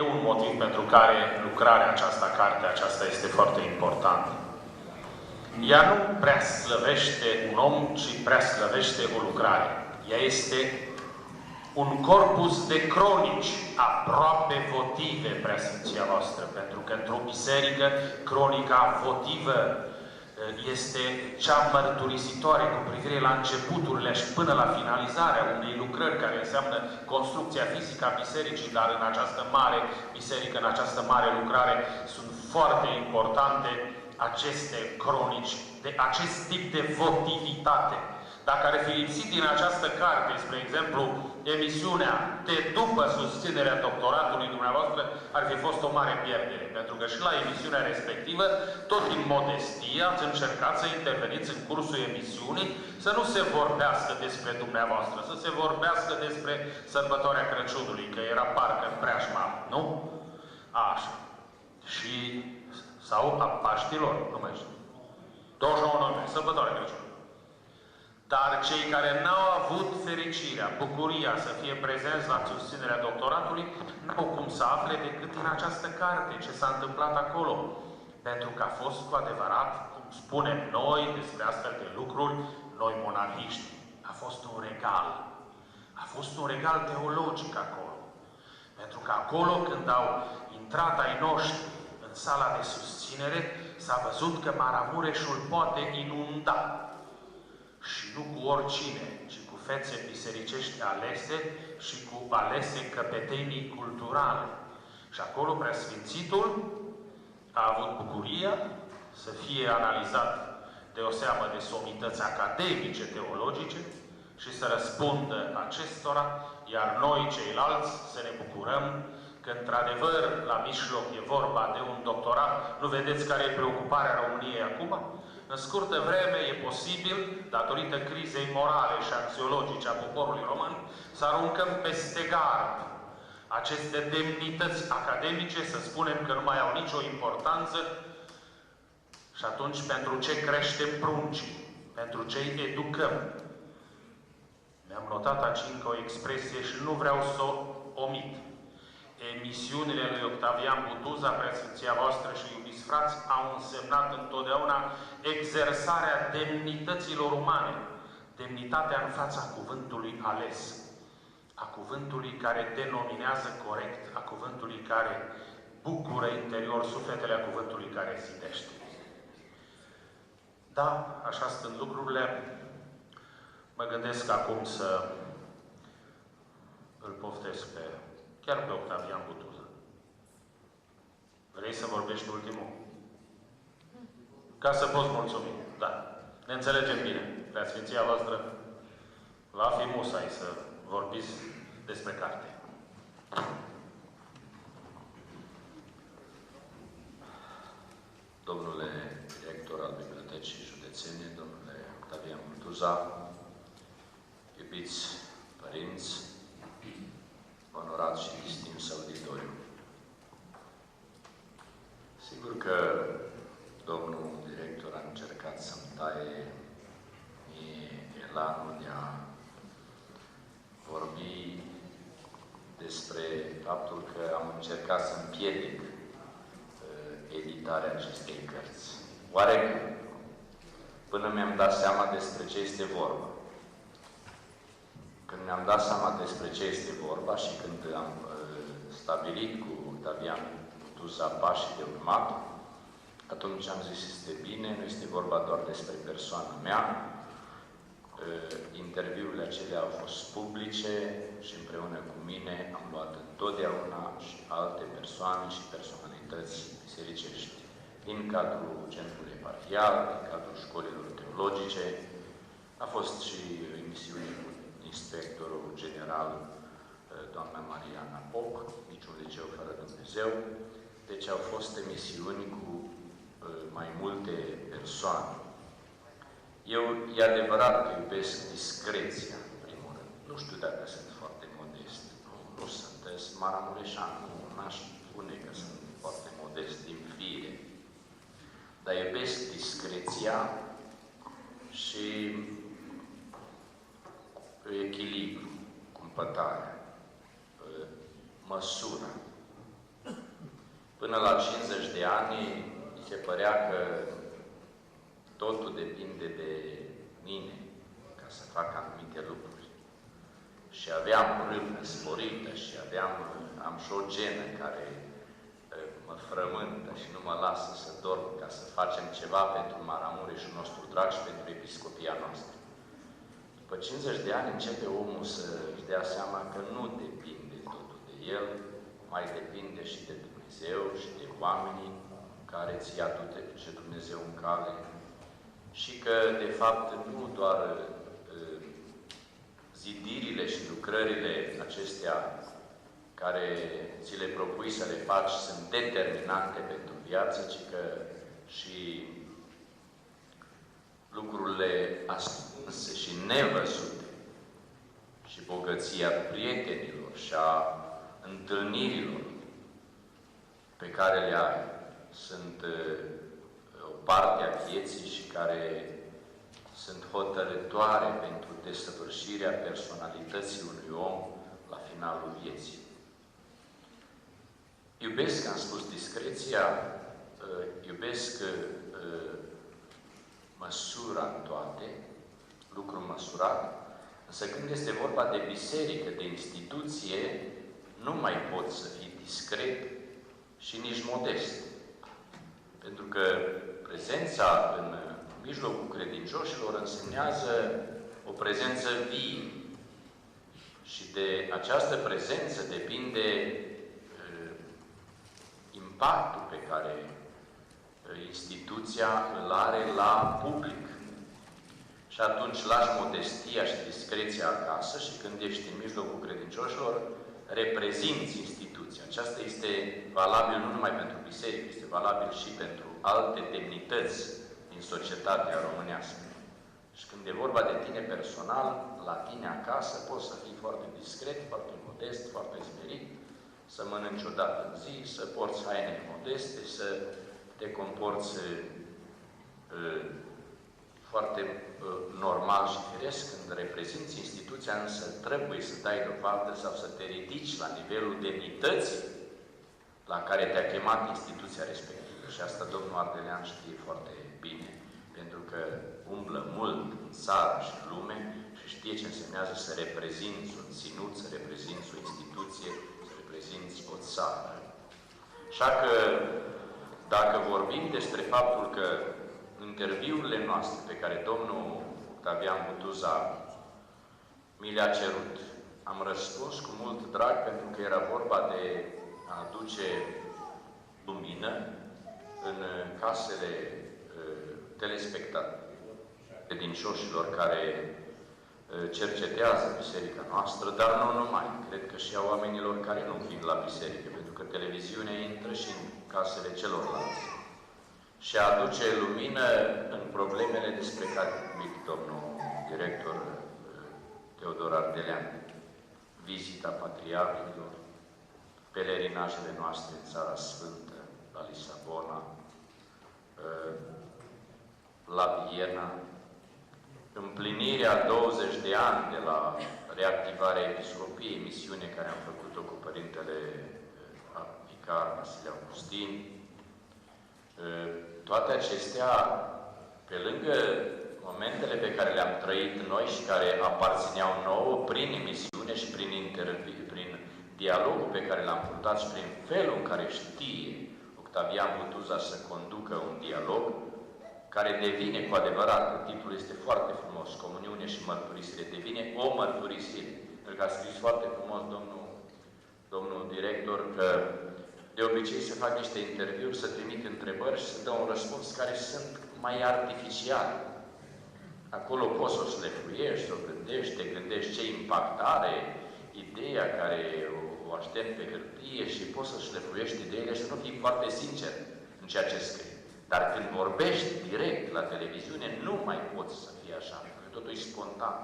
E un motiv pentru care lucrarea aceasta, cartea aceasta, este foarte importantă. Ea nu prea slăvește un om, ci prea slăvește o lucrare. Ea este un corpus de cronici aproape votive, Preasfinția voastră, pentru că într-o biserică, cronica votivă este cea mărturisitoare cu privire la începuturile și până la finalizarea unei lucrări care înseamnă construcția fizică a bisericii, dar în această mare biserică, în această mare lucrare, sunt foarte importante aceste cronici, de acest tip de votivitate. Dacă ar fi lipsit din această carte, spre exemplu, emisiunea de după susținerea doctoratului dumneavoastră, ar fi fost o mare pierdere. Pentru că și la emisiunea respectivă, tot din modestie, ați încercat să interveniți în cursul emisiunii, să nu se vorbească despre dumneavoastră, să se vorbească despre sărbătoarea Crăciunului, că era parcă în preajma, nu? Așa. Și sau a Paștilor, nu mai știu. 29 noiembrie, sărbătoarea Crăciunului. Dar cei care n-au avut fericirea, bucuria să fie prezenți la susținerea doctoratului, n-au cum să afle decât din această carte ce s-a întâmplat acolo. Pentru că a fost cu adevărat, cum spunem noi despre astfel de lucruri, noi monarhiști, a fost un regal. A fost un regal teologic acolo. Pentru că acolo, când au intrat ai noștri în sala de susținere, s-a văzut că Maramureșul poate inunda. Și nu cu oricine, ci cu fețe bisericești alese și cu alese căpetenii culturale. Și acolo Preasfințitul a avut bucuria să fie analizat de o seamă de somități academice, teologice, și să răspundă acestora, iar noi, ceilalți, să ne bucurăm că, într-adevăr, la mijloc e vorba de un doctorat. Nu vedeți care e preocuparea României acum? În scurtă vreme e posibil, datorită crizei morale și axiologice a poporului român, să aruncăm peste gard aceste demnități academice, să spunem că nu mai au nicio importanță. Și atunci, pentru ce creștem pruncii? Pentru ce îi educăm? Mi-am notat aici încă o expresie și nu vreau să o omit. Emisiunile lui Octavian Butuza, Preasfinția voastră și iubiți frați, au însemnat întotdeauna exersarea demnităților umane, demnitatea în fața cuvântului ales, a cuvântului care denominează corect, a cuvântului care bucură interior sufletele, a cuvântului care zidește. Da, așa stând lucrurile, mă gândesc acum să îl poftesc chiar pe Octavian Butuza. Vrei să vorbești ultimul? Ca să poți mulțumi. Da. Ne înțelegem bine. Preasfinția voastră va fi musai să vorbiți despre carte. Domnule director al Bibliotecii Județene, domnule Octavian Butuza, iubiți părinți, onorați și distinși auditoriu. Sigur că domnul director a încercat să-mi taie mie elanul de a vorbi despre faptul că am încercat să împiedic editarea acestei cărți. Oarecum, până mi-am dat seama despre ce este vorba. Când mi-am dat seama despre ce este vorba și când am stabilit cu Octavian Butuza pașii de urmat, atunci am zis, este bine, nu este vorba doar despre persoana mea. Interviurile acelea au fost publice și împreună cu mine am luat întotdeauna și alte persoane și personalități bisericești din cadrul centrului eparhial, din cadrul școlilor teologice. A fost și emisiune cu inspectorul general, doamna Mariana Poc, niciun liceu fără Dumnezeu. Deci au fost emisiuni cu mai multe persoane. Eu, e adevărat că iubesc discreția, în primul rând. Nu știu dacă sunt foarte modest. Nu sunt maramureșan, nu aș spune că sunt foarte modest din fire. Dar iubesc discreția și echilibru, cumpătarea, măsura. până la 50 de ani, mi se părea că totul depinde de mine ca să fac anumite lucruri. Și aveam râvnă sporită și am și o genă care mă frământă și nu mă lasă să dorm ca să facem ceva pentru Maramureșul nostru drag și pentru episcopia noastră. După 50 de ani începe omul să-și dea seama că nu depinde totul de el, mai depinde și de Dumnezeu și de oamenii care ți-i aduce Dumnezeu în cale și că, de fapt, nu doar zidirile și lucrările acestea care ți le propui să le faci sunt determinante pentru viață, ci că și lucrurile ascunse și nevăzute și bogăția prietenilor și a întâlnirilor pe care le ai sunt o parte a vieții și care sunt hotărătoare pentru desăvârșirea personalității unui om la finalul vieții. Iubesc, am spus, discreția, iubesc măsura în toate, lucru măsurat, însă când este vorba de biserică, de instituție, nu mai poți să fii discret și nici modest. Pentru că prezența în mijlocul credincioșilor însemnează o prezență vie. Și de această prezență depinde impactul pe care instituția îl are la public. Și atunci lași modestia și discreția acasă și când ești în mijlocul credincioșilor, reprezinți instituția. Aceasta este valabil nu numai pentru biserică, este valabil și pentru alte demnități din societatea românească. Și când e vorba de tine personal, la tine acasă, poți să fii foarte discret, foarte modest, foarte smerit, să mănânci o dată în zi, să porți haine modeste, să te comporți foarte normal și firesc. Când reprezinți instituția, însă trebuie să dai dovadă sau să te ridici la nivelul demnității la care te-a chemat instituția respectivă. Și asta domnul Ardelean știe foarte bine, pentru că umblă mult în țară și în lume și știe ce însemnează să reprezinți un ținut, să reprezinți o instituție, să reprezinți o țară. Așa că, dacă vorbim despre faptul că interviurile noastre pe care domnul Octavian Butuza mi le-a cerut, am răspuns cu mult drag pentru că era vorba de a aduce lumină în casele telespectatorilor, credincioșilor care cercetează biserica noastră, dar nu numai. Cred că și a oamenilor care nu vin la biserică, pentru că televiziunea intră și în casele celorlalți. Și aduce lumină în problemele despre care a vorbit domnul director Teodor Ardelean. Vizita patriarhilor, pelerinajele noastre în Țara Sfântă, la Lisabona, la Viena, împlinirea 20 de ani de la reactivarea Episcopiei, misiune care am făcut-o cu Părintele Vicar Vasile Augustin. Toate acestea, pe lângă momentele pe care le-am trăit noi și care aparțineau nouă prin emisiune și prin dialogul pe care l-am purtat și prin felul în care știe Octavian Butuza să conducă un dialog, care devine cu adevărat, titlul este foarte frumos, Comuniune și Mărturisire, devine o mărturisire. Pentru că a scris foarte frumos domnul director că de obicei se fac niște interviuri, să trimit întrebări și să dă un răspuns care sunt mai artificiale. Acolo poți să o șlefuiești, să o gândești, te gândești ce impact are ideea care o aștept pe hârtie și poți să șlefuiești ideile și să nu fii foarte sincer în ceea ce scrii. Dar când vorbești direct la televiziune, nu mai poți să fie așa, pentru că totul e spontan.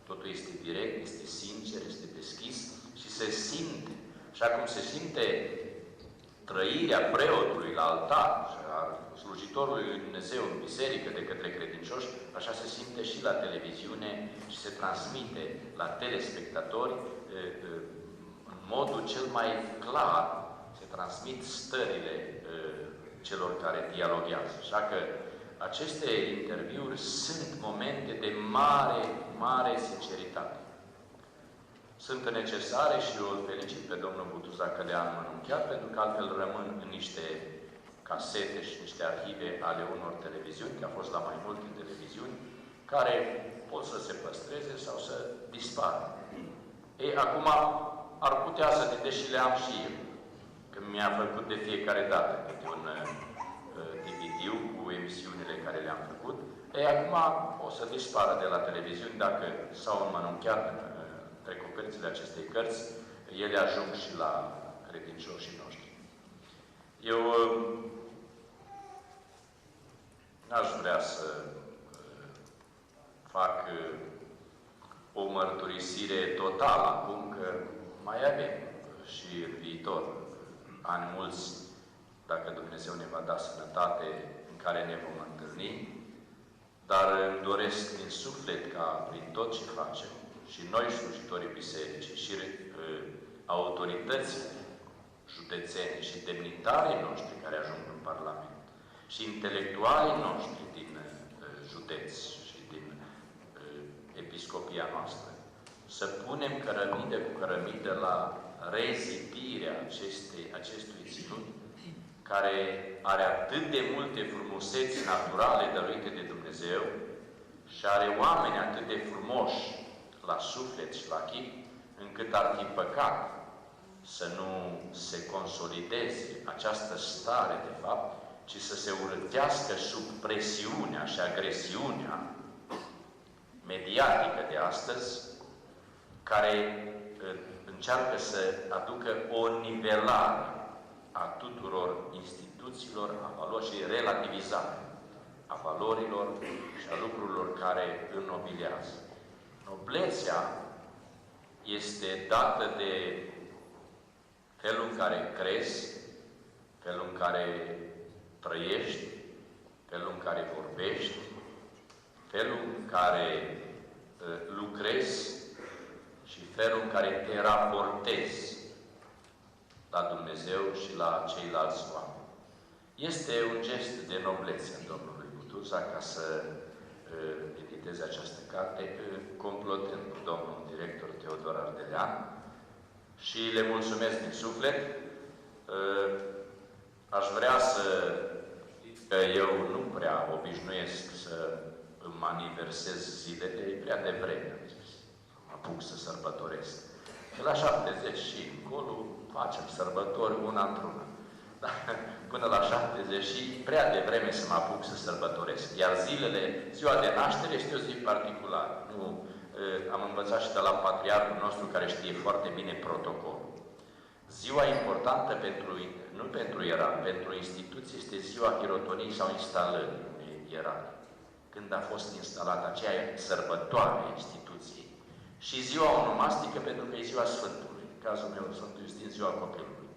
Totul este direct, este sincer, este deschis și se simte. Așa cum se simte trăirea preotului la altar și a slujitorului lui Dumnezeu în biserică de către credincioși, așa se simte și la televiziune și se transmite la telespectatori în modul cel mai clar. Se transmit stările celor care dialoghează. Așa că aceste interviuri sunt momente de mare, mare sinceritate. Sunt necesare și eu îl felicit pe domnul Butuza că le-a înmănunchiat, pentru că altfel rămân în niște casete și niște arhive ale unor televiziuni, că a fost la mai multe televiziuni, care pot să se păstreze sau să dispară. Ei, acum ar putea să, deși le am și eu, că mi-a făcut de fiecare dată câte un DVD cu emisiunile care le-am făcut, ei, acum o să dispară de la televiziuni dacă s-au înmănunchiat între coperțile acestei cărți, ele ajung și la credincioșii noștri. Eu n-aș vrea să fac o mărturisire totală acum, că mai avem și în viitor ani mulți, dacă Dumnezeu ne va da sănătate, în care ne vom întâlni, dar îmi doresc din suflet ca prin tot ce facem, și noi slujitorii bisericii, și autoritățile județene și demnitarii noștri care ajung în Parlament, și intelectualii noștri din județ și din episcopia noastră, să punem cărămidă cu cărămidă la rezipirea acestui ținut, care are atât de multe frumuseți naturale dăruite de Dumnezeu și are oameni atât de frumoși la suflet și la chip, încât ar fi păcat să nu se consolideze această stare, de fapt, ci să se urâtească sub presiunea și agresiunea mediatică de astăzi, care încearcă să aducă o nivelare a tuturor instituțiilor, a valorii și relativizare a valorilor și a lucrurilor care înnobilează. Noblețea este dată de felul în care crezi, felul în care trăiești, felul în care vorbești, felul în care lucrezi și felul în care te raportezi la Dumnezeu și la ceilalți oameni. Este un gest de noblețe în Domnului Butuza ca să editeze această carte, complotând cu domnul director Teodor Ardelean, și le mulțumesc din suflet. Aș vrea să... că eu nu prea obișnuiesc să îmi aniversez zilele, e prea devreme, am zis. Mă apuc să sărbătoresc. Și la 70 și încolo facem sărbători una într-una. Până la 70 și prea devreme să mă apuc să sărbătoresc. Iar ziua de naștere este o zi particulară. Nu, am învățat și de la patriarhul nostru care știe foarte bine protocolul. Ziua importantă nu pentru ierar, pentru instituție este ziua hirotoniei sau instalării unei ierarhii. Când a fost instalată aceea sărbătoare a instituției. Și ziua onomastică pentru că e ziua Sfântului. În cazul meu, Sfântul Iustin, ziua copilului.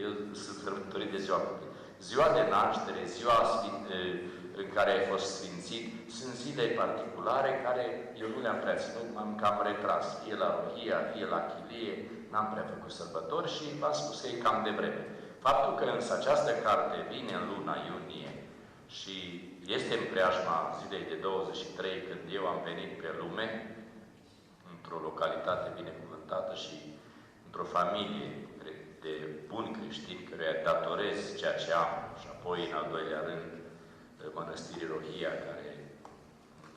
Eu sunt sărbătorit de ziua copilului. Ziua de naștere, ziua în care ai fost sfințit, sunt zile particulare care eu nu le-am prea ținut, m-am cam retras. Fie la Rohia, fie la Chilie, n-am prea făcut sărbători și v-am spus că e cam devreme. Faptul că însă această carte vine în luna iunie și este în preajma zilei de 23, când eu am venit pe lume, într-o localitate binecuvântată și într-o familie de buni creștini, căruia datorez ceea ce am, și apoi, în al doilea rând, Mănăstirii Rohia, care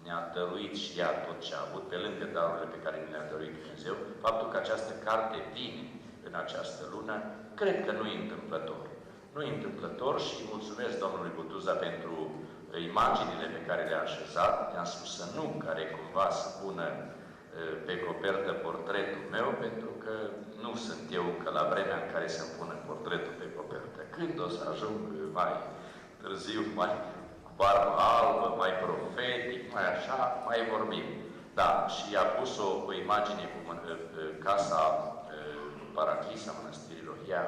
ne-a dăruit și ea tot ce a avut, pe lângă darurile pe care ne le-a dăruit Dumnezeu, faptul că această carte vine în această lună, cred că nu e întâmplător. Nu e întâmplător și mulțumesc domnului Butuza pentru imaginile pe care le-a așezat. I-am spus să nu care cumva să pună pe copertă portretul meu, pentru că nu sunt eu încă la vremea în care să-mi pună portretul pe copertă. Când o să ajung mai târziu, mai cu barbă albă, mai profetic, mai așa, mai vorbim. Da, și a pus o imagine cu casa Paraclisa Mănăstirii Rohia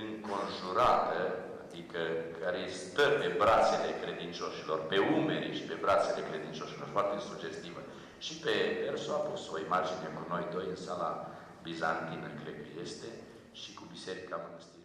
înconjurată, adică care stă pe brațele credincioșilor, pe umerii și pe brațele credincioșilor, foarte sugestivă. Și pe versul a pus o imagine cu noi doi în sala bizantină, cred că este, și cu Biserica Mănăstirii.